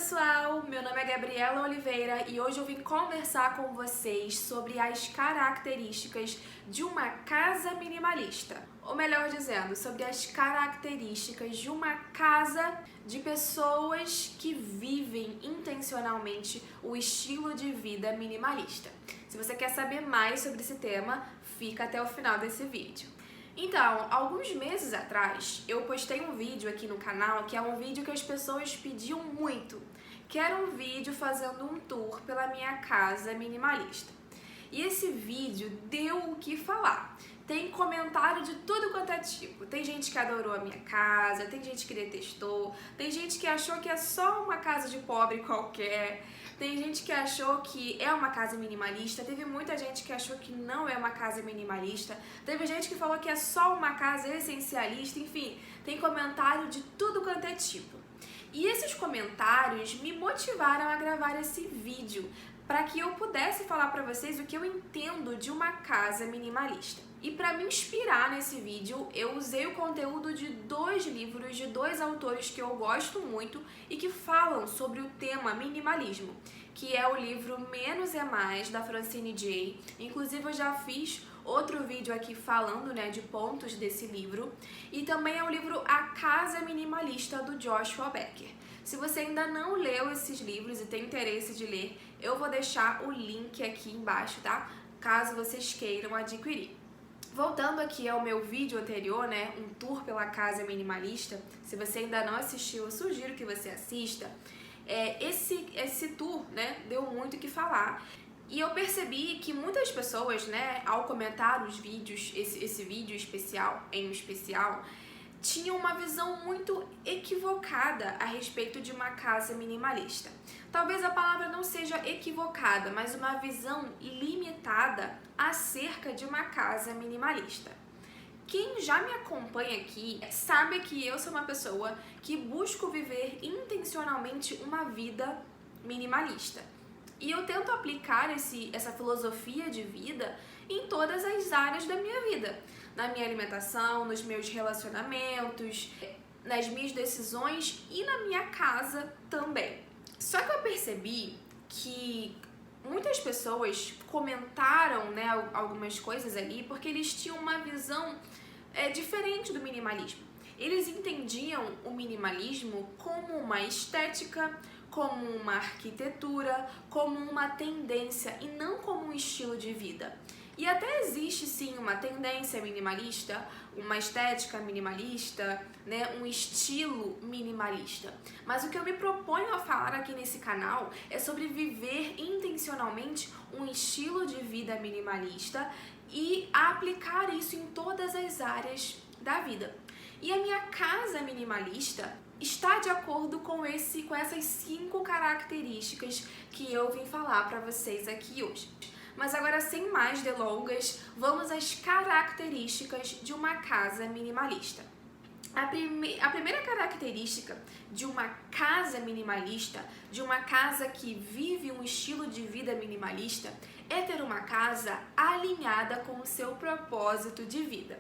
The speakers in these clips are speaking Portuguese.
pessoal, meu nome é Gabriela Oliveira e hoje eu vim conversar com vocês sobre as características de uma casa minimalista. Ou melhor dizendo, sobre as características de uma casa de pessoas que vivem intencionalmente o estilo de vida minimalista. Se você quer saber mais sobre esse tema, fica até o final desse vídeo. Então, alguns meses atrás, eu postei um vídeo aqui no canal, que é um vídeo que as pessoas pediam muito, que era um vídeo fazendo um tour pela minha casa minimalista. E esse vídeo deu o que falar. Tem comentário de tudo quanto é tipo. Tem gente que adorou a minha casa, tem gente que detestou, tem gente que achou que é só uma casa de pobre qualquer, tem gente que achou que é uma casa minimalista, teve muita gente que achou que não é uma casa minimalista, teve gente que falou que é só uma casa essencialista, enfim, tem comentário de tudo quanto é tipo. E esses comentários me motivaram a gravar esse vídeo, para que eu pudesse falar para vocês o que eu entendo de uma casa minimalista. E para me inspirar nesse vídeo, eu usei o conteúdo de dois livros de dois autores que eu gosto muito e que falam sobre o tema minimalismo, que é o livro Menos é Mais, da Francine Jay. Inclusive eu já fiz outro vídeo aqui falando, de pontos desse livro. E também é o livro A Casa Minimalista, do Joshua Becker. Se você ainda não leu esses livros e tem interesse de ler, eu vou deixar o link aqui embaixo, tá? Caso vocês queiram adquirir. Voltando aqui ao meu vídeo anterior, um tour pela casa minimalista, se você ainda não assistiu, eu sugiro que você assista. Esse tour, deu muito o que falar. E eu percebi que muitas pessoas, ao comentar os vídeos, esse vídeo em especial, tinham uma visão muito equivocada a respeito de uma casa minimalista. Talvez a palavra não seja equivocada, mas uma visão limitada acerca de uma casa minimalista. Quem já me acompanha aqui sabe que eu sou uma pessoa que busco viver intencionalmente uma vida minimalista. E eu tento aplicar essa filosofia de vida em todas as áreas da minha vida. Na minha alimentação, nos meus relacionamentos, nas minhas decisões e na minha casa também. Só que eu percebi que muitas pessoas comentaram, algumas coisas ali porque eles tinham uma visão diferente do minimalismo. Eles entendiam o minimalismo como uma estética, como uma arquitetura, como uma tendência e não como um estilo de vida. E até existe sim uma tendência minimalista, uma estética minimalista, um estilo minimalista. Mas o que eu me proponho a falar aqui nesse canal é sobre viver intencionalmente um estilo de vida minimalista e aplicar isso em todas as áreas da vida. E a minha casa minimalista está de acordo com essas 5 características que eu vim falar para vocês aqui hoje. Mas agora, sem mais delongas, vamos às características de uma casa minimalista. A primeira característica de uma casa minimalista, de uma casa que vive um estilo de vida minimalista, é ter uma casa alinhada com o seu propósito de vida.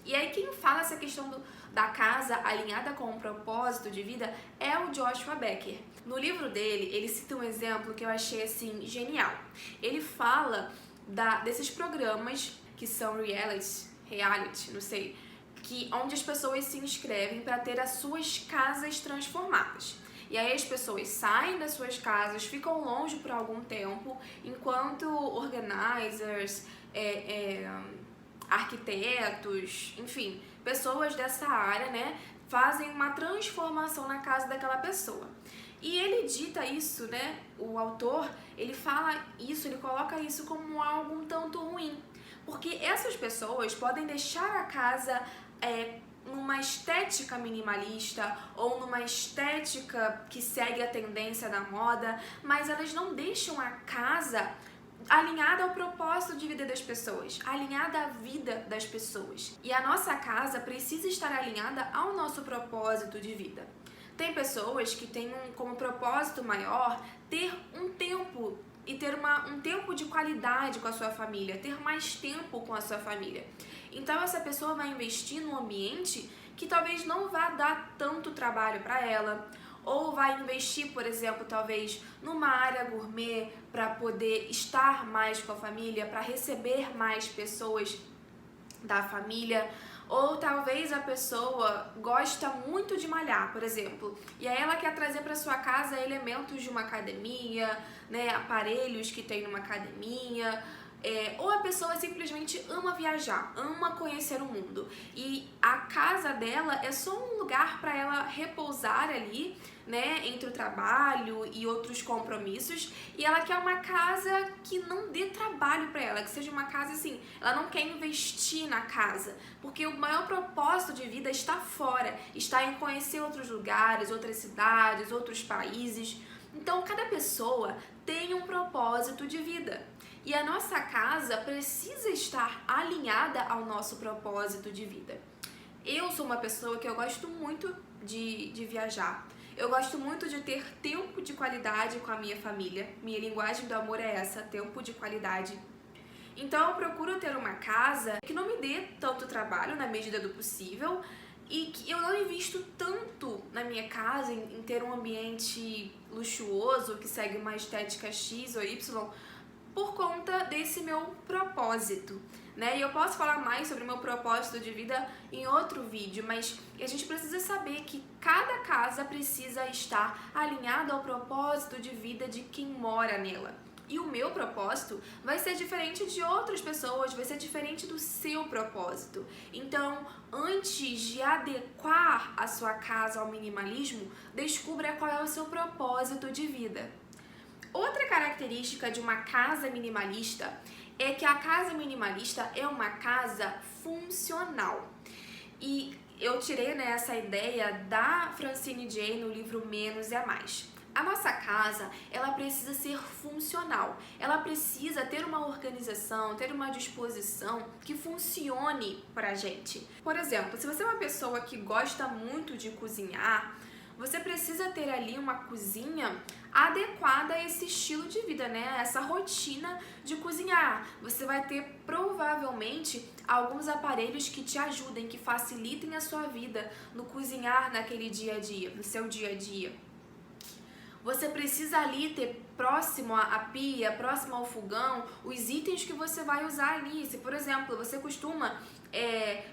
E aí quem fala essa questão da casa alinhada com o propósito de vida é o Joshua Becker. No livro dele, ele cita um exemplo que eu achei assim genial. Ele fala desses programas que são reality, não sei, onde as pessoas se inscrevem para ter as suas casas transformadas. E aí as pessoas saem das suas casas, ficam longe por algum tempo, enquanto organizers, arquitetos, enfim, pessoas dessa área, fazem uma transformação na casa daquela pessoa. E ele dita isso, o autor, ele fala isso, ele coloca isso como algo um tanto ruim, porque essas pessoas podem deixar a casa numa estética minimalista ou numa estética que segue a tendência da moda, mas elas não deixam a casa alinhada ao propósito de vida das pessoas, alinhada à vida das pessoas. E a nossa casa precisa estar alinhada ao nosso propósito de vida. Tem pessoas que têm como propósito maior ter um tempo e ter um tempo de qualidade com a sua família, ter mais tempo com a sua família. Então essa pessoa vai investir num ambiente que talvez não vá dar tanto trabalho para ela, ou vai investir, por exemplo, talvez numa área gourmet para poder estar mais com a família, para receber mais pessoas da família. Ou talvez a pessoa gosta muito de malhar, por exemplo, e aí ela quer trazer para sua casa elementos de uma academia, né, aparelhos que tem numa academia. Ou a pessoa simplesmente ama viajar, ama conhecer o mundo e a casa dela é só um lugar para ela repousar ali, né, entre o trabalho e outros compromissos, e ela quer uma casa que não dê trabalho para ela, que seja uma casa assim, ela não quer investir na casa, porque o maior propósito de vida está fora, está em conhecer outros lugares, outras cidades, outros países. Então cada pessoa tem um propósito de vida. E a nossa casa precisa estar alinhada ao nosso propósito de vida. Eu sou uma pessoa que eu gosto muito de viajar. Eu gosto muito de ter tempo de qualidade com a minha família. Minha linguagem do amor é essa, tempo de qualidade. Então eu procuro ter uma casa que não me dê tanto trabalho na medida do possível e que eu não invisto tanto na minha casa em ter um ambiente luxuoso que segue uma estética X ou Y, por conta desse meu propósito, né? E eu posso falar mais sobre o meu propósito de vida em outro vídeo, mas a gente precisa saber que cada casa precisa estar alinhada ao propósito de vida de quem mora nela. E o meu propósito vai ser diferente de outras pessoas, vai ser diferente do seu propósito. Então, antes de adequar a sua casa ao minimalismo, descubra qual é o seu propósito de vida. Outra característica de uma casa minimalista é que a casa minimalista é uma casa funcional. E eu tirei, né, essa ideia da Francine Jay no livro Menos é Mais. A nossa casa, ela precisa ser funcional, ela precisa ter uma organização, ter uma disposição que funcione pra gente. Por exemplo, se você é uma pessoa que gosta muito de cozinhar, você precisa ter ali uma cozinha adequada a esse estilo de vida, né? Essa rotina de cozinhar. Você vai ter provavelmente alguns aparelhos que te ajudem, que facilitem a sua vida no cozinhar naquele dia a dia, no seu dia a dia. Você precisa ali ter próximo à pia, próximo ao fogão, os itens que você vai usar ali. Se, por exemplo, você costuma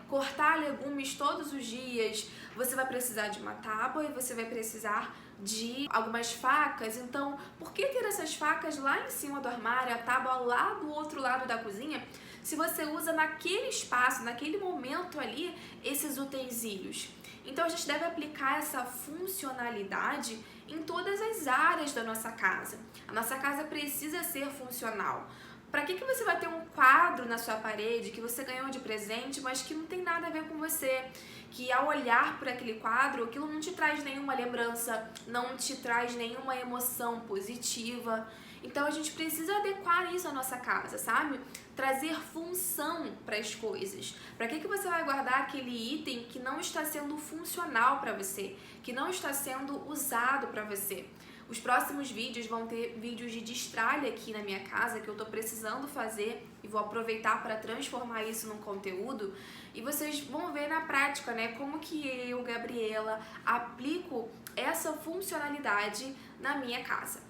cortar legumes todos os dias, você vai precisar de uma tábua e você vai precisar de algumas facas. Então, por que ter essas facas lá em cima do armário, a tábua lá do outro lado da cozinha, se você usa naquele espaço, naquele momento ali, esses utensílios? Então, a gente deve aplicar essa funcionalidade em todas as áreas da nossa casa. A nossa casa precisa ser funcional. Para que você vai ter um quadro na sua parede que você ganhou de presente, mas que não tem nada a ver com você? Que ao olhar por aquele quadro, aquilo não te traz nenhuma lembrança, não te traz nenhuma emoção positiva. Então a gente precisa adequar isso à nossa casa, sabe? Trazer função para as coisas. Para que você vai guardar aquele item que não está sendo funcional para você, que não está sendo usado para você? Os próximos vídeos vão ter vídeos de destralhe aqui na minha casa que eu tô precisando fazer e vou aproveitar para transformar isso num conteúdo, e vocês vão ver na prática, né, como que eu, Gabriela, aplico essa funcionalidade na minha casa.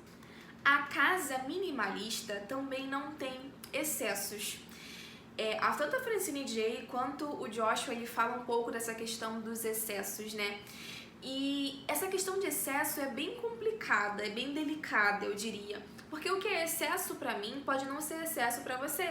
A casa minimalista também não tem excessos. Tanto a Francine Jay quanto o Joshua, ele fala um pouco dessa questão dos excessos, né? E essa questão de excesso é bem complicada, é bem delicada, eu diria. Porque o que é excesso pra mim pode não ser excesso pra você.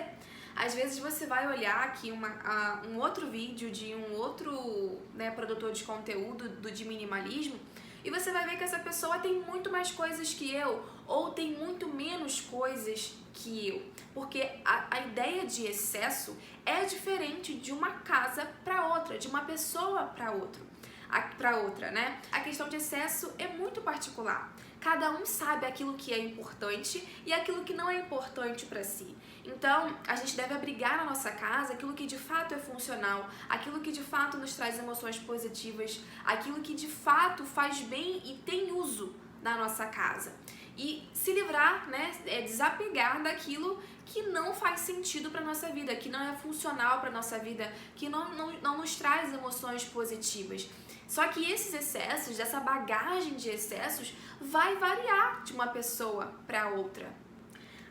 Às vezes você vai olhar aqui um outro vídeo de um outro, né, produtor de conteúdo de minimalismo, e você vai ver que essa pessoa tem muito mais coisas que eu, ou tem muito menos coisas que eu. Porque a ideia de excesso é diferente de uma casa para outra, de uma pessoa para outra, né? A questão de excesso é muito particular. Cada um sabe aquilo que é importante e aquilo que não é importante para si. Então, a gente deve abrigar na nossa casa aquilo que de fato é funcional, aquilo que de fato nos traz emoções positivas, aquilo que de fato faz bem e tem uso na nossa casa. E se livrar, né, desapegar daquilo que não faz sentido para nossa vida, que não é funcional para nossa vida, que não nos traz emoções positivas. Só que esses excessos, dessa bagagem de excessos, vai variar de uma pessoa para outra.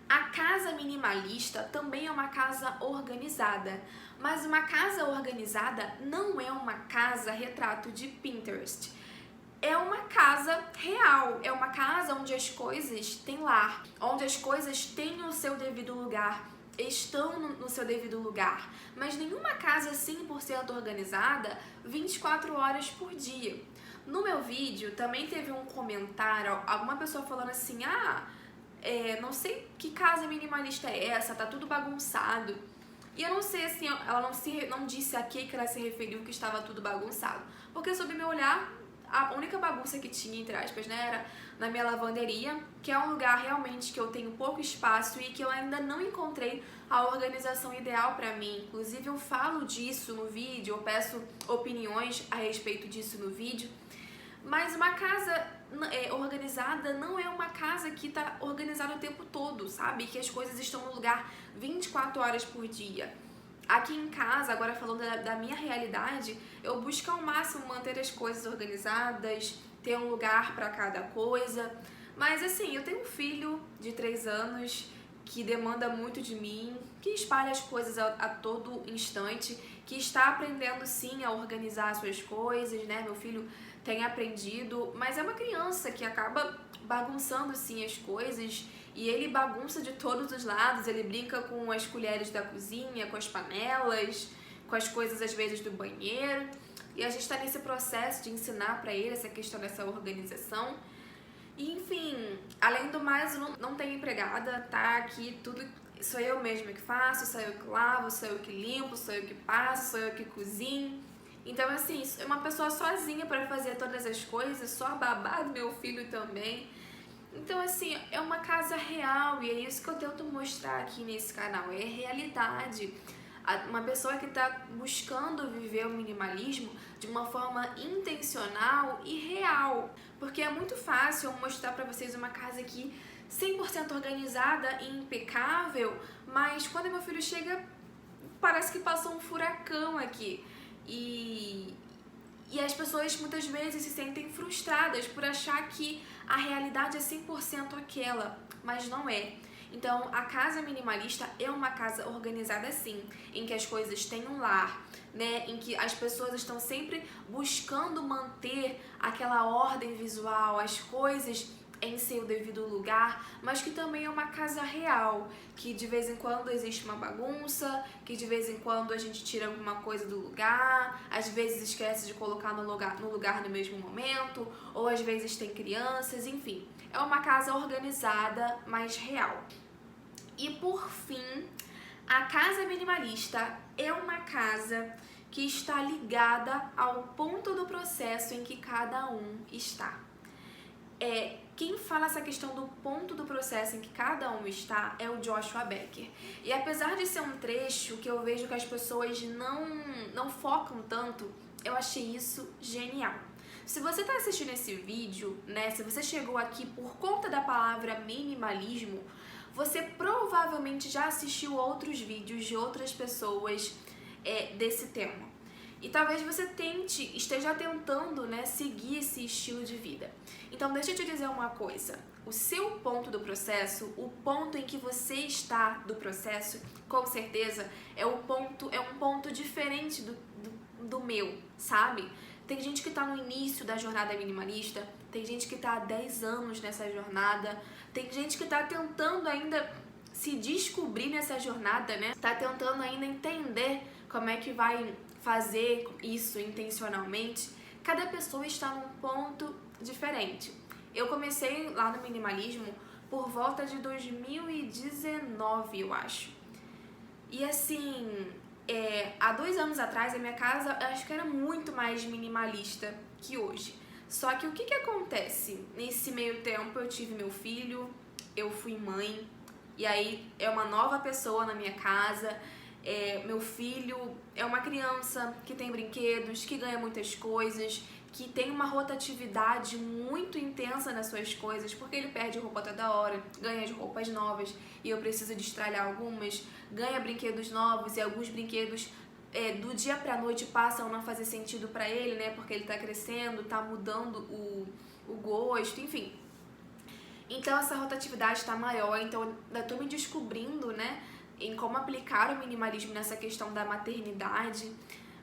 A casa minimalista também é uma casa organizada, mas uma casa organizada não é uma casa retrato de Pinterest. É uma casa real, é uma casa onde as coisas têm lar, onde as coisas têm o seu devido lugar, estão no seu devido lugar, mas nenhuma casa 100% organizada 24 horas por dia. No meu vídeo também teve um comentário, alguma pessoa falando assim, não sei que casa minimalista é essa, tá tudo bagunçado. E eu não sei assim, ela não disse a que ela se referiu que estava tudo bagunçado, porque sob meu olhar, a única bagunça que tinha, entre aspas, né, era na minha lavanderia, que é um lugar realmente que eu tenho pouco espaço e que eu ainda não encontrei a organização ideal para mim. Inclusive eu falo disso no vídeo, eu peço opiniões a respeito disso no vídeo. Mas uma casa organizada não é uma casa que está organizada o tempo todo, sabe? Que as coisas estão no lugar 24 horas por dia. Aqui em casa, agora falando da minha realidade, eu busco ao máximo manter as coisas organizadas, ter um lugar para cada coisa. Mas assim, eu tenho um filho de 3 anos que demanda muito de mim, que espalha as coisas a todo instante, que está aprendendo sim a organizar as suas coisas, né? Meu filho tem aprendido, mas é uma criança que acaba bagunçando sim as coisas. E ele bagunça de todos os lados, ele brinca com as colheres da cozinha, com as panelas, com as coisas às vezes do banheiro. E a gente está nesse processo de ensinar para ele essa questão dessa organização. E, enfim, além do mais, eu não tenho empregada, tá? Aqui tudo sou eu mesma que faço, sou eu que lavo, sou eu que limpo, sou eu que passo, sou eu que cozinho. Então, assim, é uma pessoa sozinha para fazer todas as coisas, só a babá do meu filho também. Então, assim, é uma casa real e é isso que eu tento mostrar aqui nesse canal, é realidade. Uma pessoa que está buscando viver o minimalismo de uma forma intencional e real. Porque é muito fácil eu mostrar para vocês uma casa aqui 100% organizada e impecável, mas quando meu filho chega, parece que passou um furacão aqui. E as pessoas muitas vezes se sentem frustradas por achar que a realidade é 100% aquela, mas não é. Então, a casa minimalista é uma casa organizada sim, em que as coisas têm um lar, né? Em que as pessoas estão sempre buscando manter aquela ordem visual, as coisas em seu devido lugar, mas que também é uma casa real, que de vez em quando existe uma bagunça, que de vez em quando a gente tira alguma coisa do lugar, às vezes esquece de colocar no lugar no mesmo momento, ou às vezes tem crianças, enfim. É uma casa organizada, mas real. E por fim, a casa minimalista é uma casa que está ligada ao ponto do processo em que cada um está. Quem fala essa questão do ponto do processo em que cada um está é o Joshua Becker. E apesar de ser um trecho que eu vejo que as pessoas não focam tanto, eu achei isso genial. Se você está assistindo esse vídeo, né, se você chegou aqui por conta da palavra minimalismo, você provavelmente já assistiu outros vídeos de outras pessoas desse tema. E talvez você esteja tentando, né, seguir esse estilo de vida. Então, deixa eu te dizer uma coisa. O seu ponto do processo, o ponto em que você está do processo, com certeza, é um ponto diferente do meu, sabe? Tem gente que está no início da jornada minimalista, tem gente que está há 10 anos nessa jornada, tem gente que está tentando ainda se descobrir nessa jornada, né? Está tentando ainda entender como é que vai fazer isso intencionalmente. Cada pessoa está num ponto diferente. Eu comecei lá no minimalismo por volta de 2019, eu acho. E assim, há 2 anos atrás a minha casa acho que era muito mais minimalista que hoje. Só que o que acontece? Nesse meio tempo eu tive meu filho, eu fui mãe, e aí é uma nova pessoa na minha casa. Meu filho é uma criança que tem brinquedos, que ganha muitas coisas, que tem uma rotatividade muito intensa nas suas coisas, porque ele perde roupa toda hora, ganha de roupas novas e eu preciso destralhar algumas, ganha brinquedos novos e alguns brinquedos do dia pra noite passam a não fazer sentido pra ele, né? Porque ele tá crescendo, tá mudando o gosto, enfim. Então essa rotatividade tá maior, então eu ainda tô me descobrindo, né? Em como aplicar o minimalismo nessa questão da maternidade.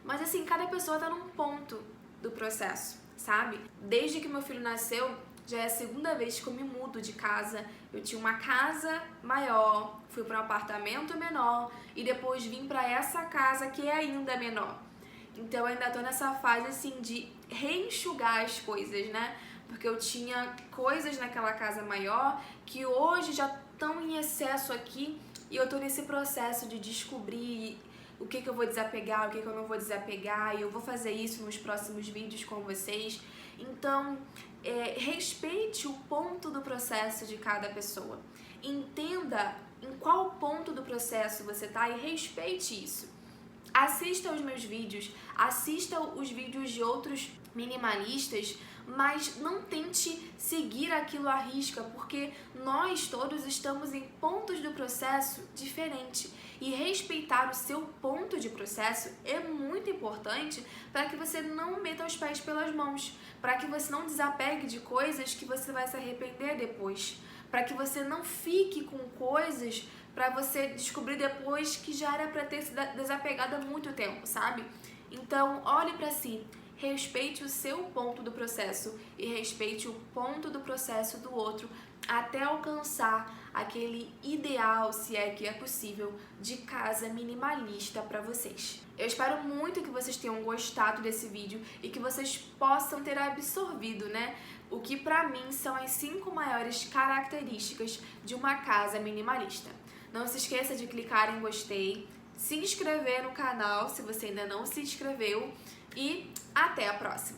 Mas assim, cada pessoa tá num ponto do processo, sabe? Desde que meu filho nasceu, já é a segunda vez que eu me mudo de casa. Eu tinha uma casa maior, fui para um apartamento menor e depois vim para essa casa que é ainda menor. Então eu ainda tô nessa fase assim de reenxugar as coisas, né? Porque eu tinha coisas naquela casa maior que hoje já estão em excesso aqui e eu tô nesse processo de descobrir o que eu vou desapegar, o que eu não vou desapegar, e eu vou fazer isso nos próximos vídeos com vocês. Então, respeite o ponto do processo de cada pessoa. Entenda em qual ponto do processo você tá e respeite isso. Assista os meus vídeos, assista os vídeos de outros minimalistas, mas não tente seguir aquilo à risca, porque nós todos estamos em pontos do processo diferentes. E respeitar o seu ponto de processo é muito importante para que você não meta os pés pelas mãos, para que você não desapegue de coisas que você vai se arrepender depois, para que você não fique com coisas para você descobrir depois que já era para ter se desapegado há muito tempo, sabe? Então, olhe para si, respeite o seu ponto do processo e respeite o ponto do processo do outro até alcançar aquele ideal, se é que é possível, de casa minimalista para vocês. Eu espero muito que vocês tenham gostado desse vídeo e que vocês possam ter absorvido, né, o que para mim são as 5 maiores características de uma casa minimalista. Não se esqueça de clicar em gostei, se inscrever no canal se você ainda não se inscreveu e até a próxima!